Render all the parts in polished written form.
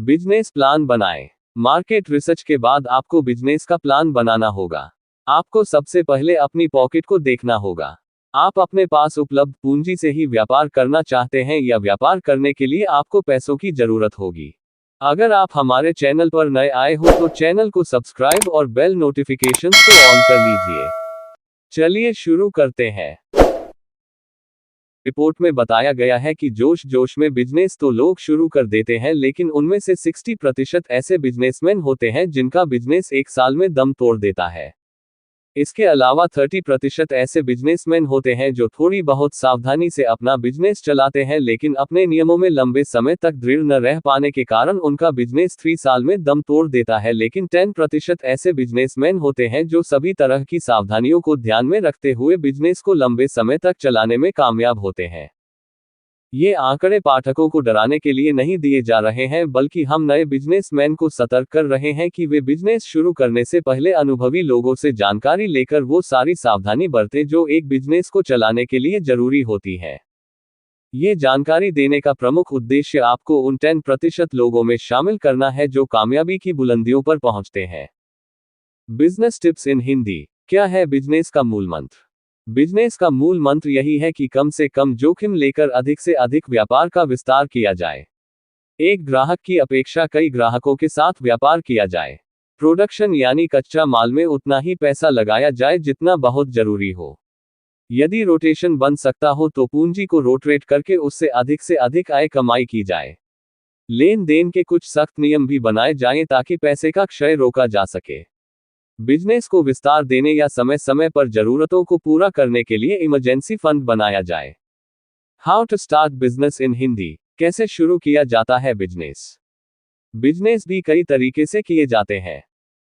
Business plan बनाएं। Market research के बाद आपको बिजनेस का प्लान बनाना होगा। आपको सबसे पहले अपनी पॉकेट को देखना होगा। आप अपने पास उपलब्ध पूंजी से ही व्यापार करना चाहते हैं या व्यापार करने के लिए आपको पैसों की जरूरत होगी। अगर आप हमारे चैनल पर नए आए हो तो चैनल को सब्सक्राइब और बेल नोटिफिकेशंस को ऑन कर लीजिए। चलिए शुरू करते हैं। रिपोर्ट में बताया गया है कि जोश जोश में बिजनेस तो लोग शुरू कर देते हैं, लेकिन उनमें से 60% ऐसे बिजनेसमैन होते हैं जिनका बिजनेस एक साल में दम तोड़ देता है। इसके अलावा 30% ऐसे बिजनेसमैन होते हैं जो थोड़ी बहुत सावधानी से अपना बिजनेस चलाते हैं, लेकिन अपने नियमों में लंबे समय तक दृढ़ न रह पाने के कारण उनका बिजनेस 3 साल में दम तोड़ देता है। लेकिन 10% ऐसे बिजनेसमैन होते हैं जो सभी तरह की सावधानियों को ध्यान में रखते हुए बिजनेस को लंबे समय तक चलाने में कामयाब होते हैं। ये आंकड़े पाठकों को डराने के लिए नहीं दिए जा रहे हैं, बल्कि हम नए बिजनेसमैन को सतर्क कर रहे हैं कि वे बिजनेस शुरू करने से पहले अनुभवी लोगों से जानकारी लेकर वो सारी सावधानी बरतें जो एक बिजनेस को चलाने के लिए जरूरी होती है। ये जानकारी देने का प्रमुख उद्देश्य आपको उन 10% लोगों में शामिल करना है जो कामयाबी की बुलंदियों पर पहुंचते हैं। बिजनेस टिप्स इन हिंदी। क्या है बिजनेस का मूल मंत्र? बिजनेस का मूल मंत्र यही है कि कम से कम जोखिम लेकर अधिक से अधिक व्यापार का विस्तार किया जाए। एक ग्राहक की अपेक्षा कई ग्राहकों के साथ व्यापार किया जाए। प्रोडक्शन यानी कच्चा माल में उतना ही पैसा लगाया जाए जितना बहुत जरूरी हो। यदि रोटेशन बन सकता हो तो पूंजी को रोटेट करके उससे अधिक आय कमाई की जाए। लेन देन के कुछ सख्त नियम भी बनाए जाएं ताकि पैसे का क्षय रोका जा सके। बिजनेस को विस्तार देने या समय समय पर जरूरतों को पूरा करने के लिए इमरजेंसी फंड बनाया जाए। How to start business in Hindi. कैसे शुरू किया जाता है बिजनेस? बिजनेस भी कई तरीके से किए जाते हैं।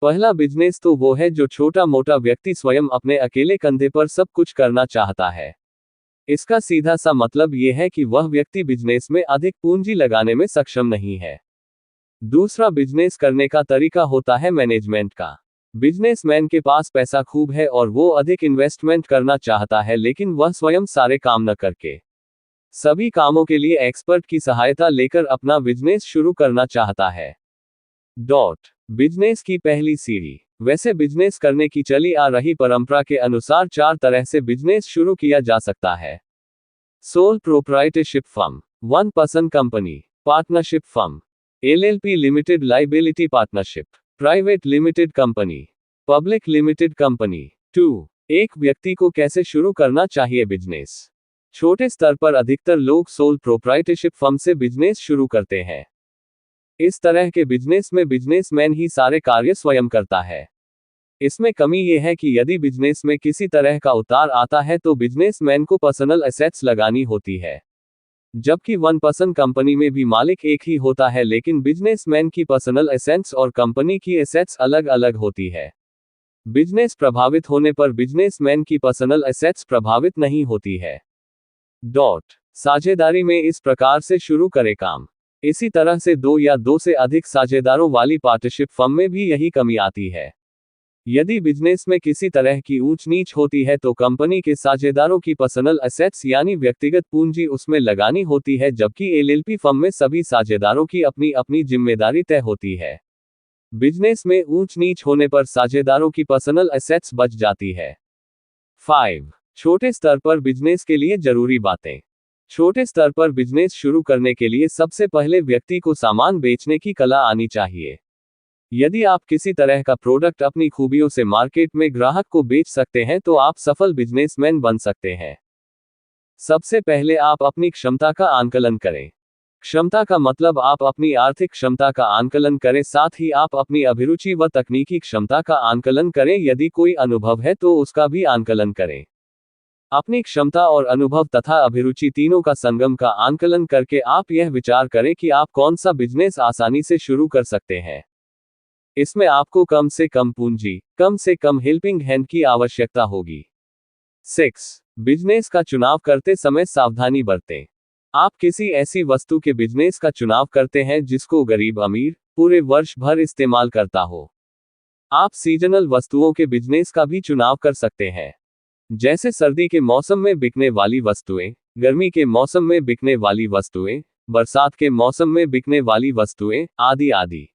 पहला बिजनेस तो वो है जो छोटा मोटा व्यक्ति स्वयं अपने अकेले कंधे पर सब कुछ करना चाहता है। इसका सीधा सा मतलब ये है कि वह व्यक्ति बिजनेस में अधिक पूंजी लगाने में सक्षम नहीं है। दूसरा बिजनेस करने का तरीका होता है मैनेजमेंट का। बिजनेसमैन के पास पैसा खूब है और वो अधिक इन्वेस्टमेंट करना चाहता है, लेकिन वह स्वयं सारे काम न करके सभी कामों के लिए एक्सपर्ट की सहायता लेकर अपना बिजनेस शुरू करना चाहता है। बिजनेस की पहली सीढ़ी। वैसे बिजनेस करने की चली आ रही परंपरा के अनुसार 4 तरह से बिजनेस शुरू किया जा सकता है। Sole proprietorship firm, 1 person company, partnership firm, LLP limited liability partnership, private limited company, public limited company. 2. एक व्यक्ति को कैसे शुरू करना चाहिए बिजनेस? छोटे स्तर पर अधिकतर लोग सोल प्रोप्राइटरशिप फर्म से बिजनेस शुरू करते हैं। इस तरह के बिजनेस में बिजनेसमैन ही सारे कार्य स्वयं करता है। इसमें कमी यह है कि यदि बिजनेस में किसी तरह का उतार आता है तो बिजनेसमैन को पर्सनल एसेट्स लगानी होती है। जबकि 1 पर्सन कंपनी में भी मालिक एक ही होता है, लेकिन बिजनेसमैन की पर्सनल एसेट्स और कंपनी की एसेट्स अलग अलग होती है। बिजनेस प्रभावित होने पर बिजनेसमैन की पर्सनल एसेट्स प्रभावित नहीं होती है। साझेदारी में इस प्रकार से शुरू करें काम। इसी तरह से 2 या 2 से अधिक साझेदारों वाली पार्टनरशिप फर्म में भी यही कमी आती है। यदि बिजनेस में किसी तरह की ऊंच नीच होती है तो कंपनी के साझेदारों की पर्सनल एसेट्स यानी व्यक्तिगत पूंजी उसमें लगानी होती है, जबकि LLP फर्म में सभी साझेदारों की अपनी अपनी जिम्मेदारी तय होती है। बिजनेस में ऊंच नीच होने पर साझेदारों की पर्सनल एसेट्स बच जाती है। 5. छोटे स्तर पर बिजनेस के लिए जरूरी बातें। छोटे स्तर पर बिजनेस शुरू करने के लिए सबसे पहले व्यक्ति को सामान बेचने की कला आनी चाहिए। यदि आप किसी तरह का प्रोडक्ट अपनी खूबियों से मार्केट में ग्राहक को बेच सकते हैं तो आप सफल बिजनेसमैन बन सकते हैं। सबसे पहले आप अपनी क्षमता का आंकलन करें। क्षमता का मतलब आप अपनी आर्थिक क्षमता का आंकलन करें, साथ ही आप अपनी अभिरुचि व तकनीकी क्षमता का आंकलन करें। यदि कोई अनुभव है तो उसका भी आंकलन करें। अपनी क्षमता और अनुभव तथा अभिरुचि तीनों का संगम का आंकलन करके आप यह विचार करें कि आप कौन सा बिजनेस आसानी से शुरू कर सकते हैं। इसमें आपको कम से कम पूंजी, कम से कम हेल्पिंग हैंड की आवश्यकता होगी। 6. बिजनेस का चुनाव करते समय सावधानी बरतें। आप किसी ऐसी वस्तु के बिजनेस का चुनाव करते हैं जिसको गरीब अमीर पूरे वर्ष भर इस्तेमाल करता हो। आप सीजनल वस्तुओं के बिजनेस का भी चुनाव कर सकते हैं, जैसे सर्दी के मौसम में बिकने वाली वस्तुएं, गर्मी के मौसम में बिकने वाली वस्तुएं, बरसात के मौसम में बिकने वाली वस्तुएं, आदि आदि।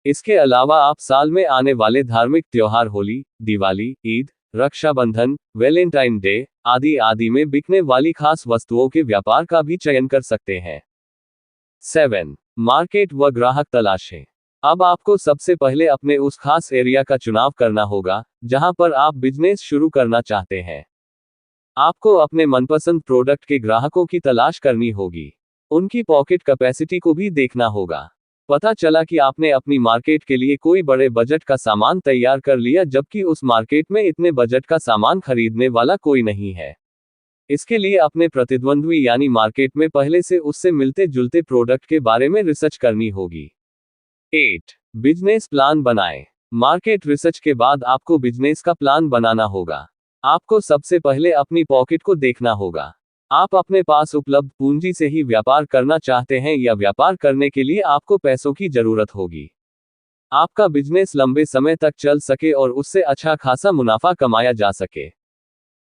इसके अलावा आप साल में आने वाले धार्मिक त्योहार होली, दिवाली, ईद, रक्षाबंधन, वैलेंटाइन डे आदि आदि में बिकने वाली खास वस्तुओं के व्यापार का भी चयन कर सकते हैं। 7. मार्केट व ग्राहक तलाशें। अब आपको सबसे पहले अपने उस खास एरिया का चुनाव करना होगा जहां पर आप बिजनेस शुरू करना चाहते हैं। आपको अपने मनपसंद प्रोडक्ट के ग्राहकों की तलाश करनी होगी। उनकी पॉकेट कैपेसिटी को भी देखना होगा। पता चला कि आपने अपनी मार्केट के लिए कोई बड़े बजट का सामान तैयार कर लिया जबकि उस मार्केट में इतने बजट का सामान खरीदने वाला कोई नहीं है। इसके लिए अपने प्रतिद्वंद्वी यानी मार्केट में पहले से उससे मिलते जुलते प्रोडक्ट के बारे में रिसर्च करनी होगी। 8. बिजनेस प्लान बनाएं। मार्केट रिसर्च के बाद आपको बिजनेस का प्लान बनाना होगा। आपको सबसे पहले अपनी पॉकेट को देखना होगा। आप अपने पास उपलब्ध पूंजी से ही व्यापार करना चाहते हैं या व्यापार करने के लिए आपको पैसों की जरूरत होगी। आपका बिजनेस लंबे समय तक चल सके और उससे अच्छा खासा मुनाफा कमाया जा सके।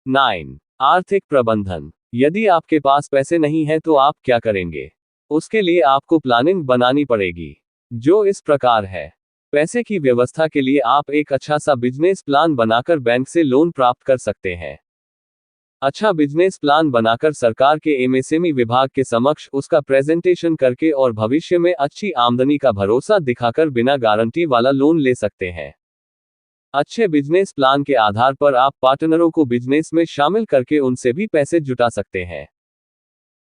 9. आर्थिक प्रबंधन। यदि आपके पास पैसे नहीं हैं तो आप क्या करेंगे? उसके लिए आपको प्लानिंग बनानी पड़ेगी, जो इस प्रकार है। पैसे की व्यवस्था के लिए आप एक अच्छा सा बिजनेस प्लान बनाकर बैंक से लोन प्राप्त कर सकते हैं। अच्छा बिजनेस प्लान बनाकर सरकार के एमएसएमई विभाग के समक्ष उसका प्रेजेंटेशन करके और भविष्य में अच्छी आमदनी का भरोसा दिखाकर बिना गारंटी वाला लोन ले सकते हैं। अच्छे बिजनेस प्लान के आधार पर आप पार्टनरों को बिजनेस में शामिल करके उनसे भी पैसे जुटा सकते हैं।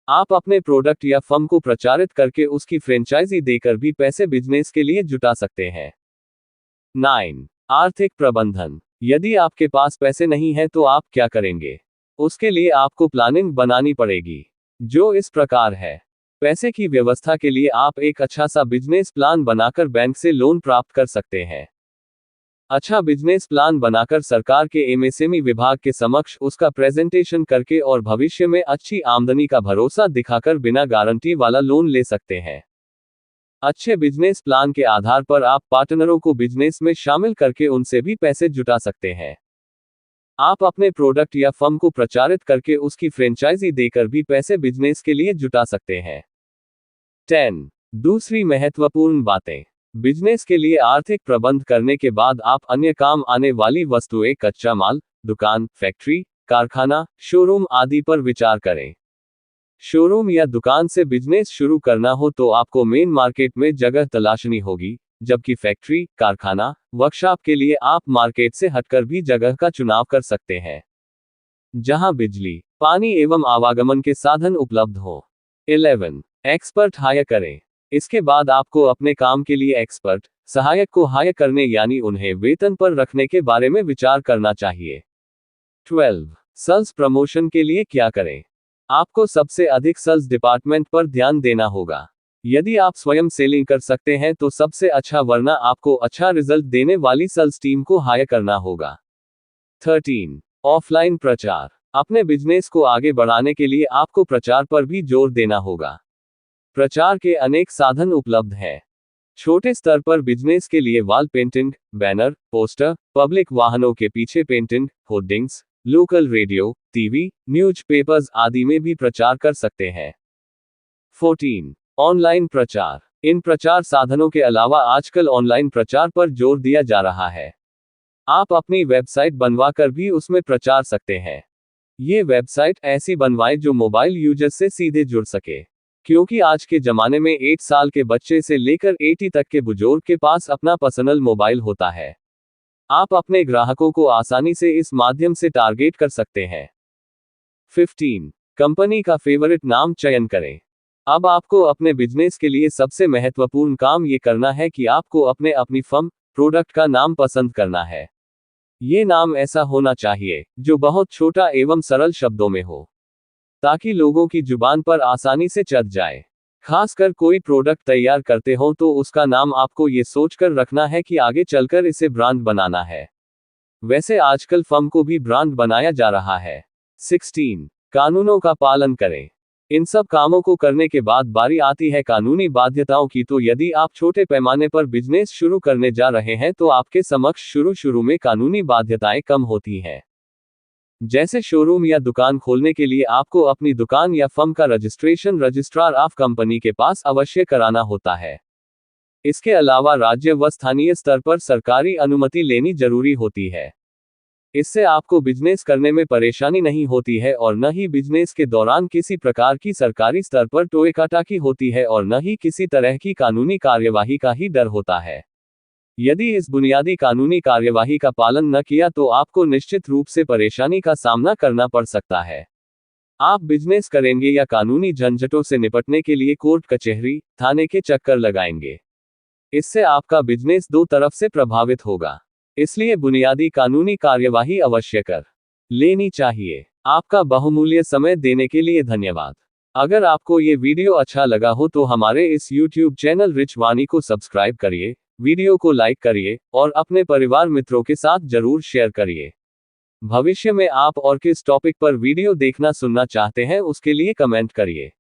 आप अपने प्रोडक्ट या फर्म को प्रचारित करके उसकी फ्रेंचाइजी देकर भी पैसे बिजनेस के लिए जुटा सकते हैं। 9. आर्थिक प्रबंधन। यदि आपके पास पैसे नहीं हैं तो आप क्या करेंगे? उसके लिए आपको प्लानिंग बनानी पड़ेगी, जो इस प्रकार है। पैसे की व्यवस्था के लिए आप एक अच्छा सा बिजनेस प्लान बनाकर बैंक से लोन प्राप्त कर सकते हैं। अच्छा बिजनेस प्लान बनाकर सरकार के एमएसएमई विभाग के समक्ष उसका प्रेजेंटेशन करके और भविष्य में अच्छी आमदनी का भरोसा दिखाकर बिना गारंटी वाला लोन ले सकते हैं। अच्छे बिजनेस प्लान के आधार पर आप पार्टनरों को बिजनेस में शामिल करके उनसे भी पैसे जुटा सकते हैं। आप अपने प्रोडक्ट या फर्म को प्रचारित करके उसकी फ्रेंचाइजी देकर भी पैसे बिजनेस के लिए जुटा सकते हैं। 10. दूसरी महत्वपूर्ण बातें। बिजनेस के लिए आर्थिक प्रबंध करने के बाद आप अन्य काम आने वाली वस्तुएं, कच्चा माल, दुकान, फैक्ट्री, कारखाना, शोरूम आदि पर विचार करें। शोरूम या दुकान से बिजनेस शुरू करना हो तो आपको मेन मार्केट में जगह तलाशनी होगी, जबकि फैक्ट्री, कारखाना, वर्कशॉप के लिए आप मार्केट से हटकर भी जगह का चुनाव कर सकते हैं, जहां बिजली, पानी एवं आवागमन के साधन उपलब्ध हो। 11. एक्सपर्ट हायर करें। इसके बाद आपको अपने काम के लिए एक्सपर्ट, सहायक को हायर करने यानी उन्हें वेतन पर रखने के बारे में विचार करना चाहिए। 12. सेल्स प्रमोशन के लिए क्या करें? आपको सबसे अधिक सेल्स डिपार्टमेंट पर ध्यान देना होगा। यदि आप स्वयं सेलिंग कर सकते हैं तो सबसे अच्छा, वरना आपको अच्छा रिजल्ट देने वाली सेल्स टीम को हायर करना होगा। 13. ऑफलाइन प्रचार। अपने बिजनेस को आगे बढ़ाने के लिए आपको प्रचार पर भी जोर देना होगा। प्रचार के अनेक साधन उपलब्ध हैं। छोटे स्तर पर बिजनेस के लिए wall painting, banner, poster, public वाहनों के पीछे painting, hoardings, local radio, TV, newspapers आदि में भी प्रचार कर सकते हैं। 14. ऑनलाइन प्रचार। इन प्रचार साधनों के अलावा आजकल ऑनलाइन प्रचार पर जोर दिया जा रहा है। आप अपनी वेबसाइट बनवाकर भी उसमें प्रचार सकते हैं। ये वेबसाइट ऐसी बनवाएं जो मोबाइल यूजर से सीधे जुड़ सके, क्योंकि आज के जमाने में 8 साल के बच्चे से लेकर 80 तक के बुजुर्ग के पास अपना पर्सनल मोबाइल होता है। आप अपने ग्राहकों को आसानी से इस माध्यम से टारगेट कर सकते हैं। 15. कंपनी का फेवरेट नाम चयन करें। अब आपको अपने बिजनेस के लिए सबसे महत्वपूर्ण काम ये करना है कि आपको अपनी फर्म, प्रोडक्ट का नाम पसंद करना है। ये नाम ऐसा होना चाहिए जो बहुत छोटा एवं सरल शब्दों में हो, ताकि लोगों की जुबान पर आसानी से चढ़ जाए। खासकर कोई प्रोडक्ट तैयार करते हो तो उसका नाम आपको ये सोचकर रखना है कि आगे चलकर इसे ब्रांड बनाना है। वैसे आजकल फर्म को भी ब्रांड बनाया जा रहा है। 16. कानूनों का पालन करें। इन सब कामों को करने के बाद बारी आती है कानूनी बाध्यताओं की। तो यदि आप छोटे पैमाने पर बिजनेस शुरू करने जा रहे हैं तो आपके समक्ष शुरू में कानूनी बाध्यताएं कम होती हैं। जैसे शोरूम या दुकान खोलने के लिए आपको अपनी दुकान या फर्म का रजिस्ट्रेशन रजिस्ट्रार ऑफ कंपनी के पास अवश्य कराना होता है। इसके अलावा राज्य व स्थानीय स्तर पर सरकारी अनुमति लेनी जरूरी होती है। इससे आपको बिजनेस करने में परेशानी नहीं होती है और न ही बिजनेस के दौरान किसी प्रकार की सरकारी स्तर पर टोएकाटाकी होती है और न ही किसी तरह की कानूनी कार्यवाही का ही डर होता है। यदि इस बुनियादी कानूनी कार्यवाही का पालन न किया तो आपको निश्चित रूप से परेशानी का सामना करना पड़ सकता है। आप बिजनेस करेंगे या कानूनी झंझटों से निपटने के लिए कोर्ट कचहरी, थाने के चक्कर लगाएंगे। इससे आपका बिजनेस दो तरफ से प्रभावित होगा। इसलिए बुनियादी कानूनी कार्यवाही अवश्य कर लेनी चाहिए। आपका बहुमूल्य समय देने के लिए धन्यवाद। अगर आपको ये वीडियो अच्छा लगा हो तो हमारे इस YouTube चैनल रिच वाणी को सब्सक्राइब करिए, वीडियो को लाइक करिए और अपने परिवार मित्रों के साथ जरूर शेयर करिए। भविष्य में आप और किस टॉपिक पर वीडियो देखना सुनना चाहते हैं उसके लिए कमेंट करिए।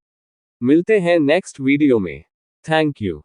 मिलते हैं नेक्स्ट वीडियो में। Thank you.